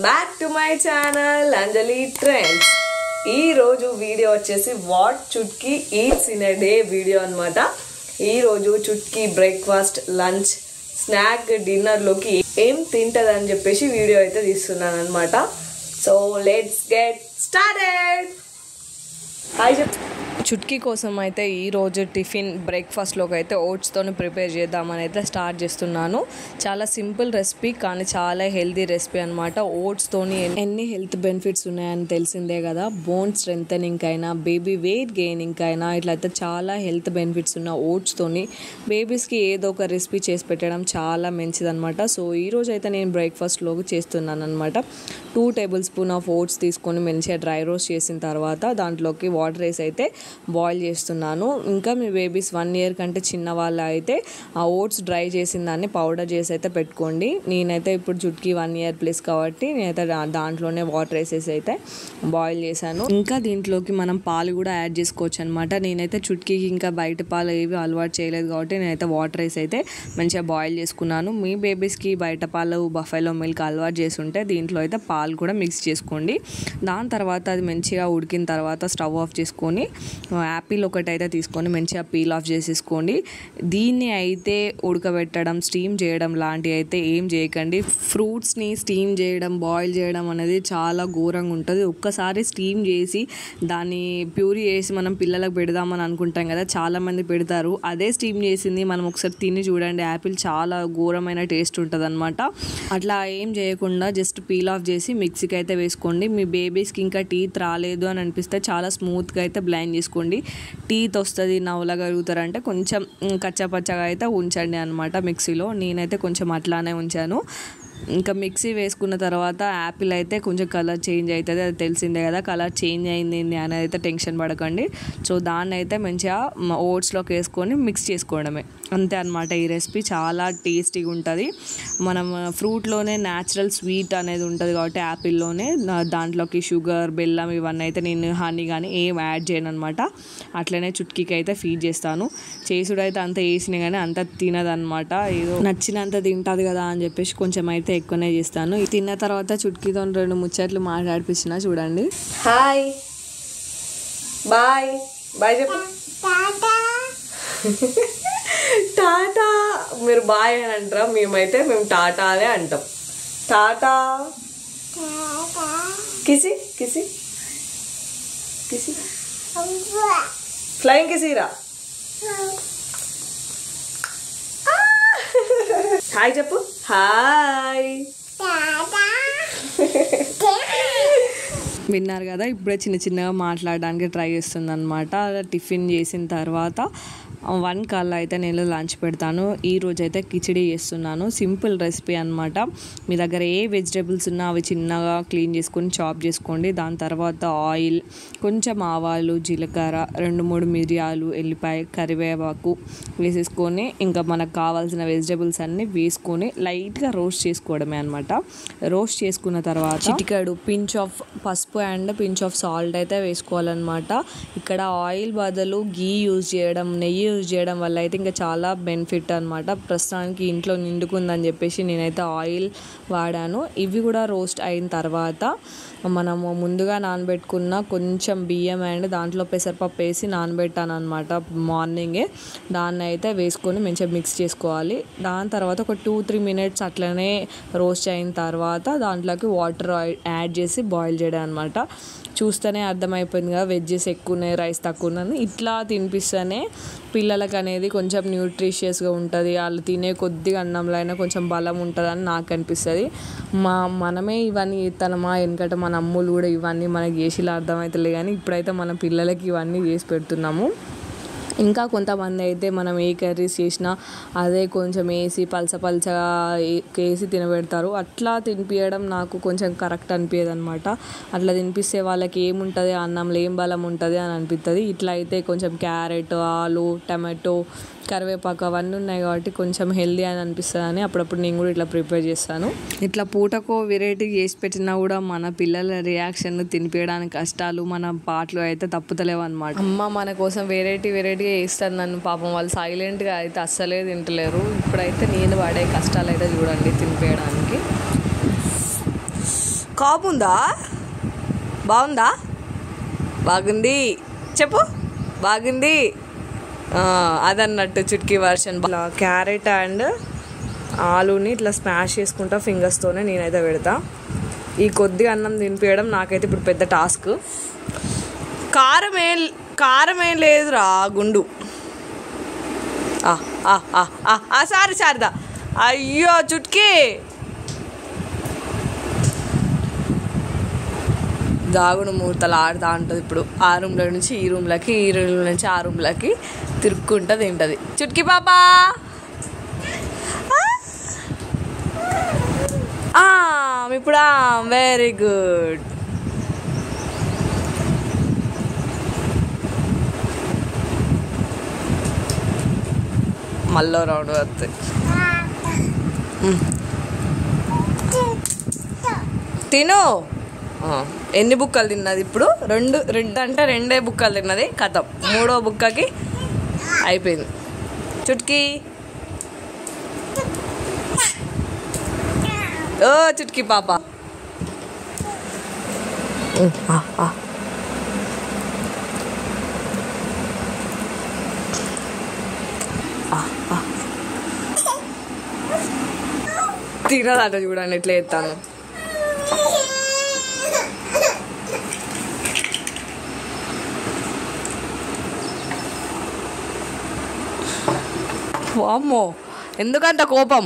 Back to my channel Anjali trends. ఈ రోజు video వచ్చేసి what Chutki eats in a day video అన్నమాట. ఈ రోజు Chutki breakfast, lunch, snack, dinner లోకి ఏం తింటది అని చెప్పేసి వీడియో అయితే తీస్తున్నాను అనమాట. So let's get started. Hi Chutki కోసం అయితే ఈరోజు టిఫిన్ బ్రేక్ఫాస్ట్లోకి అయితే ఓట్స్తోని ప్రిపేర్ చేద్దామని అయితే స్టార్ట్ చేస్తున్నాను. చాలా సింపుల్ రెసిపీ కానీ చాలా హెల్తీ రెసిపీ అనమాట. ఓట్స్తోని ఎన్ని హెల్త్ బెనిఫిట్స్ ఉన్నాయని తెలిసిందే కదా. బోన్ స్ట్రెంథనింగ్ అయినా, బేబీ వెయిట్ గెయినింగ్ అయినా ఇట్లయితే చాలా హెల్త్ బెనిఫిట్స్ ఉన్న ఓట్స్తోని బేబీస్కి ఏదో ఒక రెసిపీ చేసి పెట్టడం చాలా మంచిదన్నమాట. సో ఈరోజు అయితే నేను బ్రేక్ఫాస్ట్లోకి చేస్తున్నాను అనమాట. 2 టేబుల్ స్పూన్ ఆఫ్ ఓట్స్ తీసుకొని మంచిగా డ్రై రోస్ట్ చేసిన తర్వాత దాంట్లోకి వాటర్ వేసి అయితే బాయిల్ చేస్తున్నాను. ఇంకా మీ బేబీస్ 1 ఇయర్ కంటే చిన్న వాళ్ళు అయితే ఆ ఓట్స్ డ్రై చేసిన దాన్ని పౌడర్ చేసి అయితే పెట్టుకోండి. నేనైతే ఇప్పుడు చుట్కీ 1 ఇయర్ ప్లస్ కాబట్టి నేనైతే దాంట్లోనే వాటర్ వేసేసి అయితే బాయిల్ చేశాను. ఇంకా దీంట్లోకి మనం పాలు కూడా యాడ్ చేసుకోవచ్చు అనమాట. నేనైతే చుట్కీకి ఇంకా బయట పాలు ఏవి అలవాటు చేయలేదు కాబట్టి నేనైతే వాటర్ వేసి అయితే మంచిగా బాయిల్ చేసుకున్నాను. మీ బేబీస్కి బయట పాలు, బఫెలో మిల్క్ అలవాటు చేస్తుంటే దీంట్లో అయితే పాలు కూడా మిక్స్ చేసుకోండి. దాని తర్వాత అది మంచిగా ఉడికిన తర్వాత స్టవ్ ఆఫ్ చేసుకొని యాపిల్ ఒకటైతే తీసుకొని మంచిగా పీల్ ఆఫ్ చేసేసుకోండి. దీన్ని అయితే ఉడకబెట్టడం, స్టీమ్ చేయడం లాంటివి అయితే ఏం చేయకండి. ఫ్రూట్స్ని స్టీమ్ చేయడం, బాయిల్ చేయడం అనేది చాలా ఘోరంగా ఉంటుంది. ఒక్కసారి స్టీమ్ చేసి దాన్ని ప్యూరీ చేసి మనం పిల్లలకు పెడదామని అనుకుంటాం కదా, చాలామంది పెడతారు. అదే స్టీమ్ చేసింది మనం ఒకసారి తిని చూడండి, యాపిల్ చాలా ఘోరమైన టేస్ట్ ఉంటుంది అనమాట. అట్లా ఏం చేయకుండా జస్ట్ పీల్ ఆఫ్ చేసి మిక్సీకి అయితే వేసుకోండి. మీ బేబీస్కి ఇంకా టీత్ రాలేదు అని అనిపిస్తే చాలా స్మూత్గా అయితే బ్లెండ్ చేసుకోండి. టీత్ వస్తుంది, నవ్వులాగా అరుగుతారంటే కొంచెం కచ్చపచ్చగా అయితే ఉంచండి అనమాట మిక్సీలో. నేనైతే కొంచెం అట్లానే ఉంచాను. ఇంకా మిక్సీ వేసుకున్న తర్వాత యాపిల్ అయితే కొంచెం కలర్ చేంజ్ అవుతుంది, అది తెలిసిందే కదా. కలర్ చేంజ్ అయింది అనేది అయితే టెన్షన్ పడకండి. సో దాన్ని అయితే మంచిగా ఓట్స్లోకి వేసుకొని మిక్స్ చేసుకోవడమే, అంతే అనమాట. ఈ రెసిపీ చాలా టేస్టీగా ఉంటుంది. మనం ఫ్రూట్లోనే న్యాచురల్ స్వీట్ అనేది ఉంటుంది కాబట్టి యాపిల్లోనే దాంట్లోకి షుగర్, బెల్లం ఇవన్నీ అయితే నేను హనీ కానీ ఏం యాడ్ చేయను అనమాట. అట్లనే చుట్కీకి అయితే ఫీడ్ చేస్తాను. చేసుడైతే అంత వేసినా కానీ అంత తినదనమాట. ఏదో నచ్చినంత తింటుంది కదా అని చెప్పేసి కొంచెం అయితే ఎక్కువనే చేస్తాను. తిన్న తర్వాత చుట్కీతో 2 ముచ్చట్లు మాట్లాడిపించిన చూడండి. హాయ్, బాయ్ బాయ్ చెప్పు. టాటా. మీరు బాయ్ అని అంటారా? మేము టాటానే అంటాం. టాటా. కిసి కిసి కిసి, ఫ్లయింగ్ కిసిరా. హాయ్ చెప్పు. హాయ్. విన్నారు కదా, ఇప్పుడే చిన్నగా మాట్లాడడానికి ట్రై చేస్తుంది అనమాట. టిఫిన్ చేసిన తర్వాత 1 కల్లా అయితే నేను లంచ్ పెడతాను. ఈరోజు అయితే కిచిడి చేస్తున్నాను. సింపుల్ రెసిపీ అనమాట. మీ దగ్గర ఏ వెజిటేబుల్స్ ఉన్నా అవి చిన్నగా క్లీన్ చేసుకొని చాప్ చేసుకోండి. దాని తర్వాత ఆయిల్, కొంచెం ఆవాలు, జీలకర్ర, 2-3 మిరియాలు, ఎల్లిపాయ, కరివేపాకు వేసేసుకొని ఇంకా మనకు కావాల్సిన వెజిటేబుల్స్ అన్నీ వేసుకొని లైట్గా రోస్ట్ చేసుకోవడమే అనమాట. రోస్ట్ చేసుకున్న తర్వాత చిటికెడు పించ్ ఆఫ్ పసుపు అండ్ పించ్ ఆఫ్ సాల్ట్ అయితే వేసుకోవాలన్నమాట. ఇక్కడ ఆయిల్ బదులు గీ యూజ్ చేయడం, నెయ్యి యూజ్ చేయడం వల్ల అయితే ఇంకా చాలా బెనిఫిట్ అనమాట. ప్రస్తుతానికి ఇంట్లో నిండుకుందని చెప్పేసి నేనైతే ఆయిల్ వాడాను. ఇవి కూడా రోస్ట్ అయిన తర్వాత మనము ముందుగా నానబెట్టుకున్న కొంచెం బియ్యం అండ్ దాంట్లో పెసరపప్పు వేసి నానబెట్టాను అనమాట మార్నింగే. దాన్ని అయితే వేసుకొని మంచిగా మిక్స్ చేసుకోవాలి. దాని తర్వాత ఒక 2-3 మినిట్స్ అట్లనే రోస్ట్ అయిన తర్వాత దాంట్లోకి వాటర్ యాడ్ చేసి బాయిల్ చేయడం అనమాట. చూస్తేనే అర్థమైపోయింది కదా, వెజ్జెస్ ఎక్కువ ఉన్నాయి, రైస్ తక్కువ ఉన్నది. ఇట్లా తినిపిస్తేనే పిల్లలకు అనేది కొంచెం న్యూట్రిషియస్గా ఉంటుంది. వాళ్ళు తినే కొద్దిగా అన్నంలో అయినా కొంచెం బలం ఉంటుందని నాకు అనిపిస్తుంది. మనమే ఇవన్నీ చేస్తామా, వెనకట మన అమ్ములు కూడా ఇవన్నీ మనకి చేసిలా అర్థమవుతలే, కానీ ఇప్పుడైతే మన పిల్లలకి ఇవన్నీ చేసి పెడుతున్నాము. ఇంకా కొంతమంది అయితే మనం ఏ కర్రీస్ చేసినా అదే కొంచెం వేసి పలచగా వేసి తినబెడతారు. అట్లా తినిపించడం నాకు కొంచెం కరెక్ట్ అనిపించదు అనమాట. అట్లా తినిపిస్తే వాళ్ళకి ఏముంటుంది, అన్నంలో ఏం బలం ఉంటుంది అని అనిపిస్తుంది. ఇట్లా అయితే కొంచెం క్యారెట్, ఆలు, టమాటో, కరివేపాకు అవన్నీ ఉన్నాయి కాబట్టి కొంచెం హెల్దీ అని అనిపిస్తుంది అని అప్పుడప్పుడు నేను కూడా ఇట్లా ప్రిపేర్ చేస్తాను. ఇట్లా పూటకో వెరైటీ చేసి పెట్టినా కూడా మన పిల్లల రియాక్షన్ తినిపించడానికి కష్టాలు మన పాటలు అయితే తప్పుతలేవు అనమాట. అమ్మ మన కోసం వెరైటీగా చేస్తాను నన్ను, పాపం వాళ్ళు సైలెంట్గా అయితే అస్సలే తింటలేరు. ఇప్పుడైతే నేను పడే కష్టాలు అయితే చూడండి తినిపించడానికి. కాపుందా? బాగుందా? బాగుంది చెప్పు. బాగుంది అదన్నట్టు చుట్కీ వర్షన్. క్యారెట్ అండ్ ఆలూని ఇట్లా స్మాష్ చేసుకుంటా ఫింగర్స్తోనే నేనైతే పెడతా. ఈ కొద్దిగా అన్నం తినిపించడం నాకైతే ఇప్పుడు పెద్ద టాస్క్. కారం ఏం లేదురా గుండు. సారీ శారదా. అయ్యో చుట్కీ దాగుడు మూతలు ఆడుతూ ఉంటుంది. ఇప్పుడు ఆ రూమ్లో నుంచి ఈ రూమ్లకి, ఈ రూమ్ నుంచి ఆ రూమ్లకి తిరుక్కుంటూ తింటుంది. చుట్కీ పాపా ఇప్పుడు వెరీ గుడ్. మళ్ళీ రౌండ్ వస్తుంది. తిను. ఎన్ని బుక్కలు తిన్నది ఇప్పుడు? రెండు అంటే రెండే బుక్కలు తిన్నది. కథం మూడో బుక్కకి అయిపోయింది. చుట్కీ ఓ చుట్కీ పాప. తినదట చూడండి ఎట్లా ఎత్తాను. వామ్మో ఎందుకంత కోపం?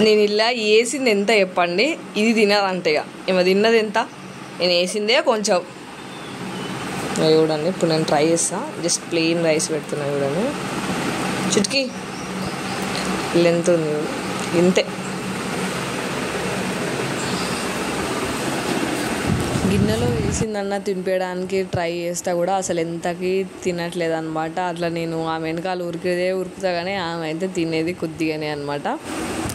నేను ఇలా వేసింది ఎంత చెప్పండి? ఇది తినదంటే ఇక ఏమో తిన్నది ఎంత, నేను వేసిందే కొంచెం. చూడండి ఇప్పుడు నేను ట్రై చేస్తా. జస్ట్ ప్లెయిన్ రైస్ పెడుతున్నా చూడండి. చుట్కీ లెంత్ ఉంది ఇంతే. గిన్నెలో వేసిందన్న తినిపించడానికి ట్రై చేస్తా కూడా అసలు ఎంతకి తినట్లేదు అనమాట. అట్లా నేను ఆమె వెనకాల ఉరుకుతా కానీ ఆమె అయితే తినేది కొద్దిగానే అనమాట.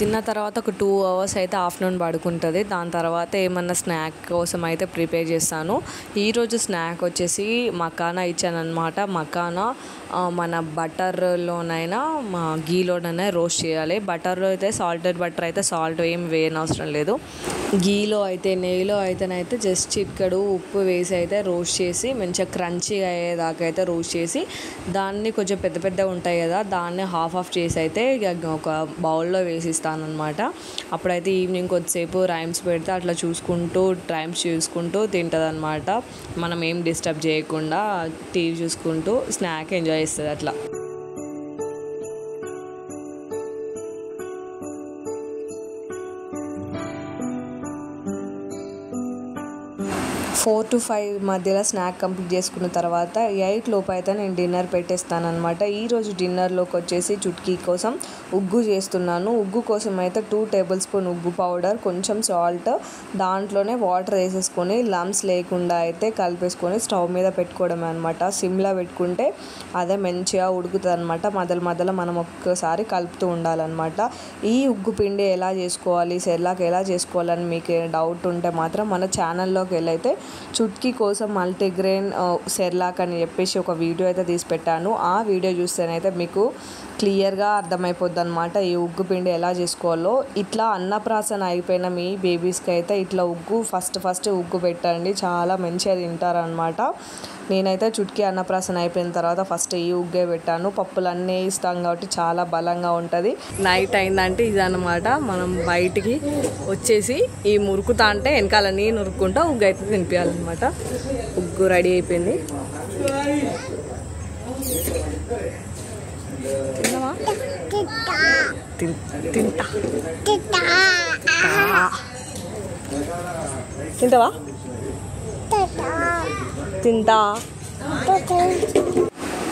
తిన్న తర్వాత ఒక 2 hours అయితే ఆఫ్టర్నూన్ పడుకుంటుంది. దాని తర్వాత ఏమన్నా స్నాక్ కోసం అయితే ప్రిపేర్ చేస్తాను. ఈరోజు స్నాక్ వచ్చేసి మకానా ఇచ్చాను అనమాట. మకానా మన బటర్లోనైనా గీలోనైనా రోస్ట్ చేయాలి. బటర్లో అయితే సాల్టెడ్ బటర్ అయితే సాల్ట్ ఏం వేయనవసరం లేదు. గీలో అయితే నెయ్యిలో అయితేనైతే జస్ట్ చిటికెడు ఉప్పు వేసి అయితే రోస్ట్ చేసి మంచిగా క్రంచీగా అయ్యేదాకా అయితే రోస్ట్ చేసి దాన్ని కొంచెం పెద్దగా ఉంటాయి కదా, దాన్ని హాఫ్ చేసి అయితే ఒక బౌల్లో వేసిస్తాను అనమాట. అప్పుడైతే ఈవినింగ్ కొద్దిసేపు రైమ్స్ పెడితే అట్లా రైమ్స్ చూసుకుంటూ తింటుంది అనమాట. మనం ఏం డిస్టర్బ్ చేయకుండా టీవీ చూసుకుంటూ స్నాక్ ఎంజాయ్ చేస్తుంది అట్లా. 4 to 5 మధ్యలో స్నాక్ కంప్లీట్ చేసుకున్న తర్వాత 8 లోపు అయితే నేను డిన్నర్ పెట్టేస్తాను అనమాట. ఈరోజు డిన్నర్లోకి వచ్చేసి చుట్కీ కోసం ఉగ్గు చేస్తున్నాను. ఉగ్గు కోసం అయితే 2 tablespoon ఉగ్గు పౌడర్, కొంచెం సాల్ట్, దాంట్లోనే వాటర్ వేసేసుకొని లమ్స్ లేకుండా అయితే కలిపేసుకొని స్టవ్ మీద పెట్టుకోవడమే అనమాట. సిమ్లో పెట్టుకుంటే అదే మంచిగా ఉడుకుతుంది అనమాట. మధ్యలో మనం ఒక్కసారి కలుపుతూ ఉండాలన్నమాట. ఈ ఉగ్గు పిండి ఎలా చేసుకోవాలి, సెర్లాక్ ఎలా చేసుకోవాలని మీకు డౌట్ ఉంటే మాత్రం మన ఛానల్లోకి వెళ్ళైతే చుట్కీ కోసం మల్టీగ్రెయిన్ సెర్లాక్ అని చెప్పేసి ఒక వీడియో అయితే తీసి పెట్టాను. ఆ వీడియో చూస్తేనైతే మీకు క్లియర్గా అర్థమైపోద్ది అనమాట ఈ ఉగ్గు పిండి ఎలా చేసుకోవాలో. ఇట్లా అన్నప్రాసన అయిపోయిన మీ బేబీస్కి అయితే ఇట్లా ఉగ్గు ఫస్ట్ ఉగ్గు పెట్టండి, చాలా మంచిగా తింటారనమాట. నేనైతే చుట్కీ అన్నప్రాసన అయిపోయిన తర్వాత ఫస్ట్ ఈ ఉగ్గే పెట్టాను. పప్పులన్నీ ఇస్తాం కాబట్టి చాలా బలంగా ఉంటుంది. నైట్ అయిందంటే ఇదన్నమాట. మనం బయటికి వచ్చేసి ఈ మురుకుతా అంటే వెనకాల నేను ఉరుక్కుంటా ఉగ్గు అయితే తినిపించాలన్నమాట. ఉగ్గు రెడీ అయిపోయింది. తిన్నావా? తింటావా? తింటా.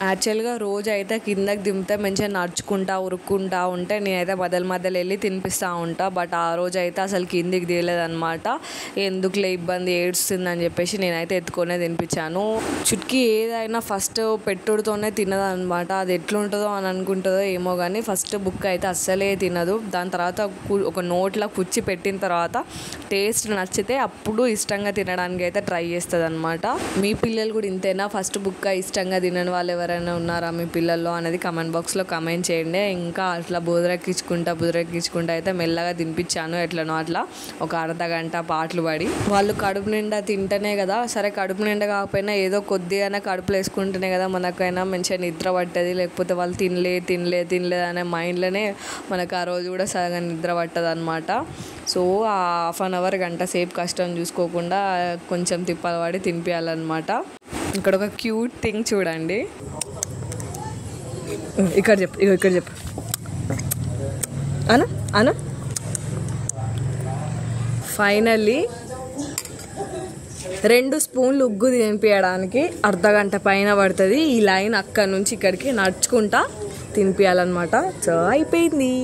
యాక్చువల్గా రోజు అయితే కిందకి దింపితే మంచిగా నడుచుకుంటా ఉరుక్కుంటా ఉంటే నేనైతే మధ్యలో వెళ్ళి తినిపిస్తూ ఉంటా. బట్ ఆ రోజు అయితే అసలు కిందికి దిగలేదన్నమాట. ఎందుకులే ఇబ్బంది ఏడుస్తుందని చెప్పేసి నేనైతే ఎత్తుకొనే తినిపించాను. చుట్కీ ఏదైనా ఫస్ట్ పెట్టుడుతోనే తినదనమాట. అది ఎట్లుంటుందో అని అనుకుంటుందో ఏమో కానీ ఫస్ట్ బుక్ అయితే అస్సలే తినదు. దాని తర్వాత ఒక నోట్లో కుచ్చి పెట్టిన తర్వాత టేస్ట్ నచ్చితే అప్పుడు ఇష్టంగా తినడానికి అయితే ట్రై చేస్తుంది అనమాట. మీ పిల్లలు కూడా ఇంతేనా? ఫస్ట్ బుక్క ఇష్టంగా తినని వాళ్ళు ఎవరైనా ఉన్నారా మీ పిల్లల్లో అనేది కమెంట్ బాక్స్లో కమెంట్ చేయండి. ఇంకా అట్లా బుదరెక్కించుకుంటా అయితే మెల్లగా తినిపించాను. ఎట్లనో అట్లా ఒక అర్ధ గంట పాటలు పడి. వాళ్ళు కడుపు నిండా తింటేనే కదా, సరే కడుపు నిండా కాకపోయినా ఏదో కొద్దిగానే కడుపులో వేసుకుంటేనే కదా మనకైనా మంచిగా నిద్ర పట్టేది. లేకపోతే వాళ్ళు తినలేదు అనే మైండ్లోనే మనకు ఆ రోజు కూడా సగం నిద్ర పట్టదు అనమాట. సో ఆ హాఫ్ అన్ అవర్ గంట సేపు కష్టం చూసుకోకుండా కొంచెం తిప్పలు పడి తినిపించాలన్నమాట. ఇక్కడ ఒక క్యూట్ థింగ్ చూడండి. ఇక్కడ చెప్పు అనా ఫైనల్లీ 2 స్పూన్లు ఉగ్గు తినిపించడానికి అర్ధ గంట పైన పడుతుంది. ఈ లైన్ అక్కడి నుంచి ఇక్కడికి నడుచుకుంటా తినిపించాలన్నమాట. సో అయిపోయింది.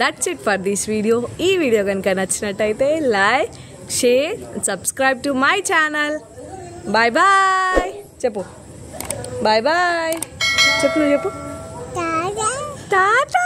That's it for this video. ఈ వీడియో కనుక నచ్చినట్టయితే like, share, subscribe to my channel. Bye bye చెప్పు. బాయ్ బాయ్ చెప్పు. నువ్వు చెప్పు. టాటా.